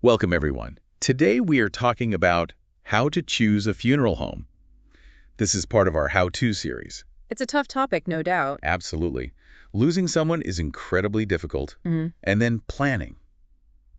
Welcome, everyone. Today we are talking about how to choose a funeral home. This is part of our How-To series. It's a tough topic, no doubt. Absolutely. Losing someone is incredibly difficult, and then planning,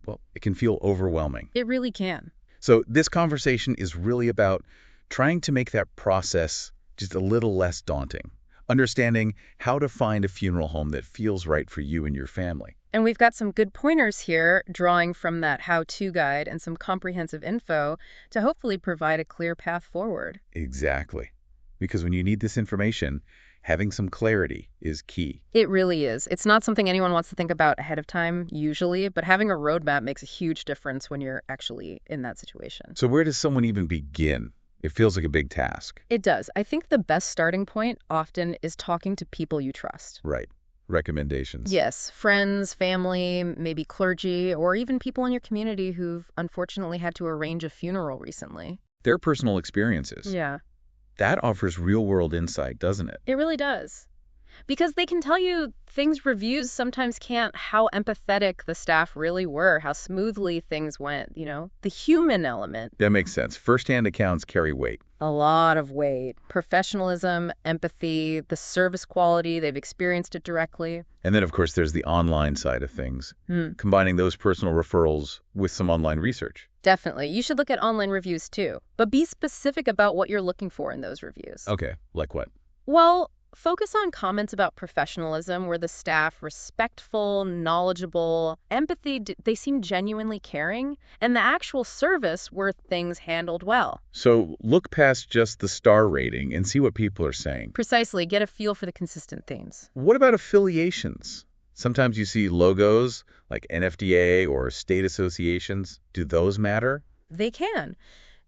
well, it can feel overwhelming. It really can. So this conversation is really about trying to make that process just a little less daunting, understanding how to find a funeral home that feels right for you and your family. And we've got some good pointers here, drawing from that how-to guide and some comprehensive info to hopefully provide a clear path forward. Exactly. Because when you need this information, having some clarity is key. It really is. It's not something anyone wants to think about ahead of time, usually, but having a roadmap makes a huge difference when you're actually in that situation. So where does someone even begin? It feels like a big task. It does. I think the best starting point often is talking to people you trust. Right. Recommendations. Yes, friends, family, maybe clergy, or even people in your community who've unfortunately had to arrange a funeral recently. Their personal experiences. Yeah, That offers real-world insight, doesn't it? it really does. Because they can tell you things reviews sometimes can't, how empathetic the staff really were, how smoothly things went, the human element. That makes sense. First-hand accounts carry weight. A lot of weight. Professionalism, empathy, the service quality, they've experienced it directly. And then, of course, there's the online side of things, combining those personal referrals with some online research. Definitely. You should look at online reviews too. But be specific about what you're looking for in those reviews. Okay, like what? Well, focus on comments about professionalism where the staff respectful, knowledgeable, empathy, they seem genuinely caring, and the actual service where things handled well. So look past just the star rating and see what people are saying. Precisely, get a feel for the consistent themes. What about affiliations? Sometimes you see logos like NFDA or state associations. Do those matter? They can.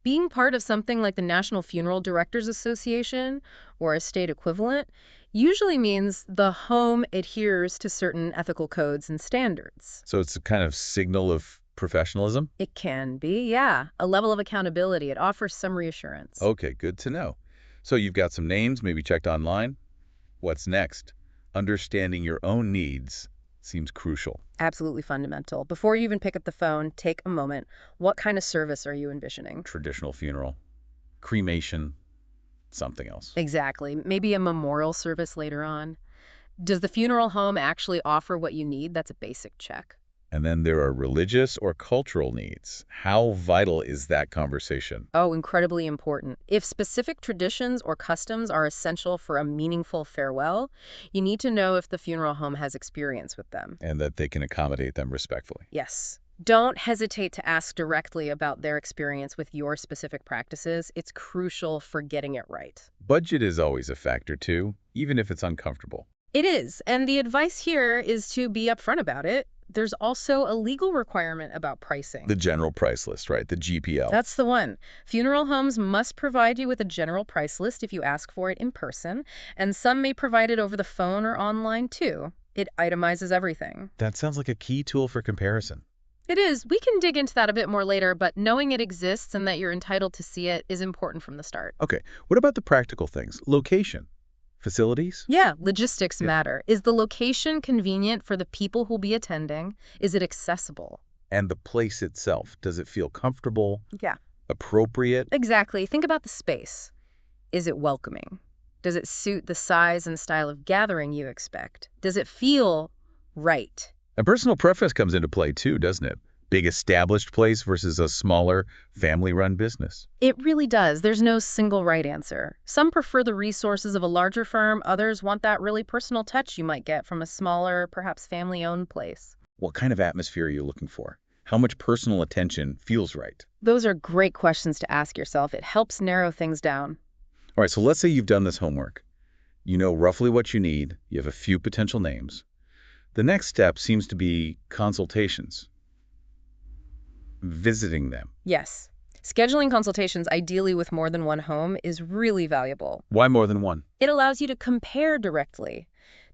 Being part of something like the National Funeral Directors Association or a state equivalent usually means the home adheres to certain ethical codes and standards. So it's a kind of signal of professionalism? It can be, yeah. A level of accountability. It offers some reassurance. Okay, good to know. So you've got some names, maybe checked online. What's next? Understanding your own needs seems crucial. Absolutely fundamental. Before you even pick up the phone, take a moment. What kind of service are you envisioning? Traditional funeral, cremation, something else. Exactly. Maybe a memorial service later on. Does the funeral home actually offer what you need? That's a basic check. And then there are religious or cultural needs. How vital is that conversation? Oh, incredibly important. If specific traditions or customs are essential for a meaningful farewell, you need to know if the funeral home has experience with them. And that they can accommodate them respectfully. Yes. Don't hesitate to ask directly about their experience with your specific practices. It's crucial for getting it right. Budget is always a factor too, even if it's uncomfortable. It is, and the advice here is to be upfront about it. There's also a legal requirement about pricing. The general price list, right? The GPL. That's the one. Funeral homes must provide you with a general price list if you ask for it in person, and some may provide it over the phone or online too. It itemizes everything. That sounds like a key tool for comparison. It is. We can dig into that a bit more later, but knowing it exists and that you're entitled to see it is important from the start. Okay, what about the practical things? Location, facilities? Yeah, logistics Yeah. matter. Is the location convenient for the people who'll be attending? Is it accessible? And the place itself, does it feel comfortable, Yeah. appropriate? Exactly. Think about the space. Is it welcoming? Does it suit the size and style of gathering you expect? Does it feel right? And personal preference comes into play too, doesn't it? Big established place versus a smaller family-run business. It really does. There's no single right answer. Some prefer the resources of a larger firm. Others want that really personal touch you might get from a smaller, perhaps family-owned place. What kind of atmosphere are you looking for? How much personal attention feels right? Those are great questions to ask yourself. It helps narrow things down. All right, so let's say you've done this homework. You know roughly what you need. You have a few potential names. The next step seems to be consultations. Visiting them. Yes. Scheduling consultations, ideally with more than one home, is really valuable. Why more than one? It allows you to compare directly,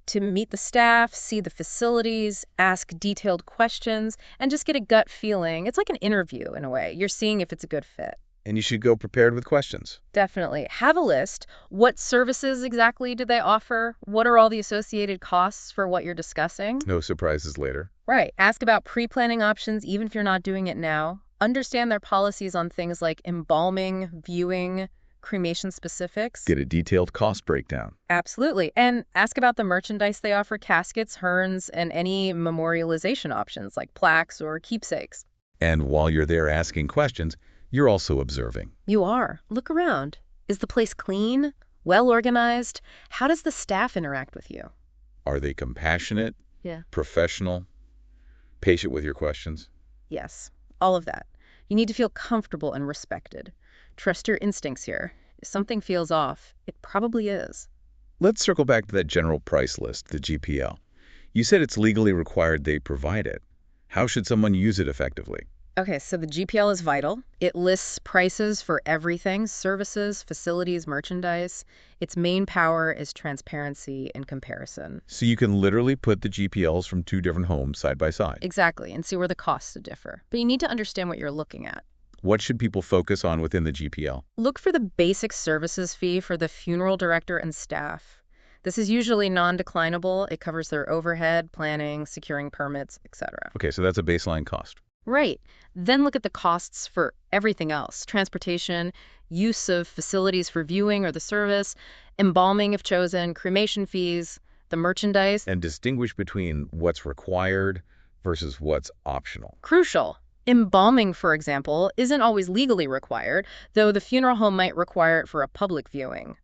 to meet the staff, see the facilities, ask detailed questions, and just get a gut feeling. It's like an interview in a way. You're seeing if it's a good fit. And you should go prepared with questions. Definitely. Have a list. What services exactly do they offer? What are all the associated costs for what you're discussing? No surprises later. Right. Ask about pre-planning options, even if you're not doing it now. Understand their policies on things like embalming, viewing, cremation specifics. Get a detailed cost breakdown. Absolutely. And ask about the merchandise they offer, caskets, urns, and any memorialization options like plaques or keepsakes. And while you're there asking questions, you're also observing. You are. Look around. Is the place clean? Well organized? How does the staff interact with you? Are they compassionate, Yeah. professional, patient with your questions? Yes. All of that. You need to feel comfortable and respected. Trust your instincts here. If something feels off, it probably is. Let's circle back to that general price list, the GPL. You said it's legally required they provide it. How should someone use it effectively? Okay, so the GPL is vital. It lists prices for everything, services, facilities, merchandise. Its main power is transparency and comparison. So you can literally put the GPLs from two different homes side by side. Exactly, and see where the costs differ. But you need to understand what you're looking at. What should people focus on within the GPL? Look for the basic services fee for the funeral director and staff. This is usually non-declinable. It covers their overhead, planning, securing permits, etc. Okay, so that's a baseline cost. Right. Then look at the costs for everything else. Transportation, use of facilities for viewing or the service, embalming if chosen, cremation fees, the merchandise. And distinguish between what's required versus what's optional. Crucial. Embalming, for example, isn't always legally required, though the funeral home might require it for a public viewing.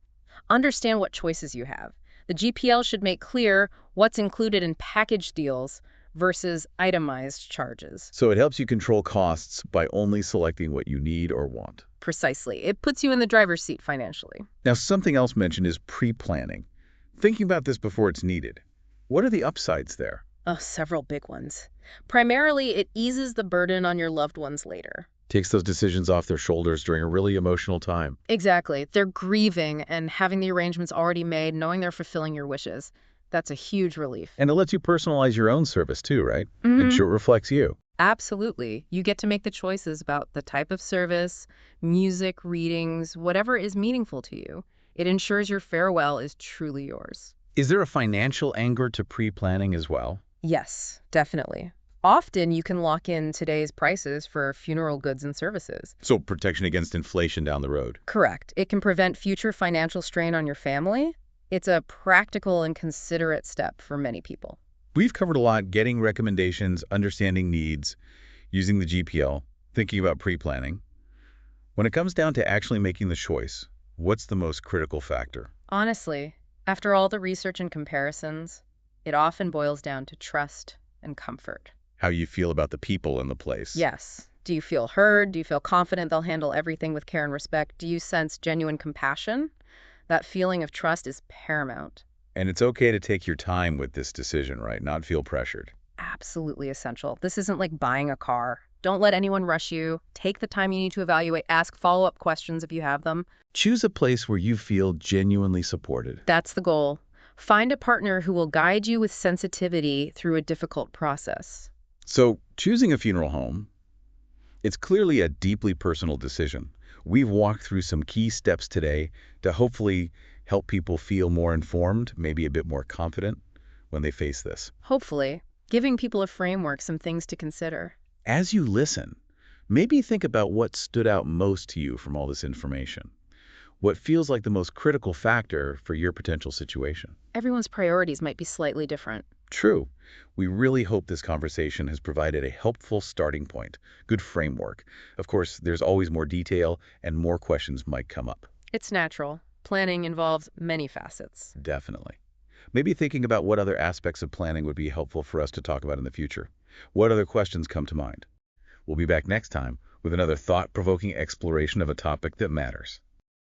Understand what choices you have. The GPL should make clear what's included in package deals versus itemized charges. So it helps you control costs by only selecting what you need or want. Precisely. It puts you in the driver's seat financially. Now, something else mentioned is pre-planning. Thinking about this before it's needed. What are the upsides there? Oh, several big ones. Primarily, it eases the burden on your loved ones later. Takes those decisions off their shoulders during a really emotional time. Exactly. They're grieving, and having the arrangements already made, knowing they're fulfilling your wishes, that's a huge relief. And it lets you personalize your own service too, right? Mhm. And sure, it reflects you. Absolutely. You get to make the choices about the type of service, music, readings, whatever is meaningful to you. It ensures your farewell is truly yours. Is there a financial angle to pre-planning as well? Yes, definitely. Often you can lock in today's prices for funeral goods and services. So protection against inflation down the road. Correct. It can prevent future financial strain on your family. It's a practical and considerate step for many people. We've covered a lot: getting recommendations, understanding needs, using the GPL, thinking about pre-planning. When it comes down to actually making the choice, what's the most critical factor? Honestly, after all the research and comparisons, it often boils down to trust and comfort. How you feel about the people in the place. Yes. Do you feel heard? Do you feel confident they'll handle everything with care and respect? Do you sense genuine compassion? That feeling of trust is paramount. And it's okay to take your time with this decision, right? Not feel pressured. Absolutely essential. This isn't like buying a car. Don't let anyone rush you. Take the time you need to evaluate. Ask follow-up questions if you have them. Choose a place where you feel genuinely supported. That's the goal. Find a partner who will guide you with sensitivity through a difficult process. So, choosing a funeral home, it's clearly a deeply personal decision. We've walked through some key steps today to hopefully help people feel more informed, maybe a bit more confident when they face this. Hopefully, giving people a framework, some things to consider. As you listen, maybe think about what stood out most to you from all this information. What feels like the most critical factor for your potential situation? Everyone's priorities might be slightly different. True. We really hope this conversation has provided a helpful starting point, good framework. Of course, there's always more detail and more questions might come up. It's natural. Planning involves many facets. Definitely. Maybe thinking about what other aspects of planning would be helpful for us to talk about in the future. What other questions come to mind? We'll be back next time with another thought-provoking exploration of a topic that matters.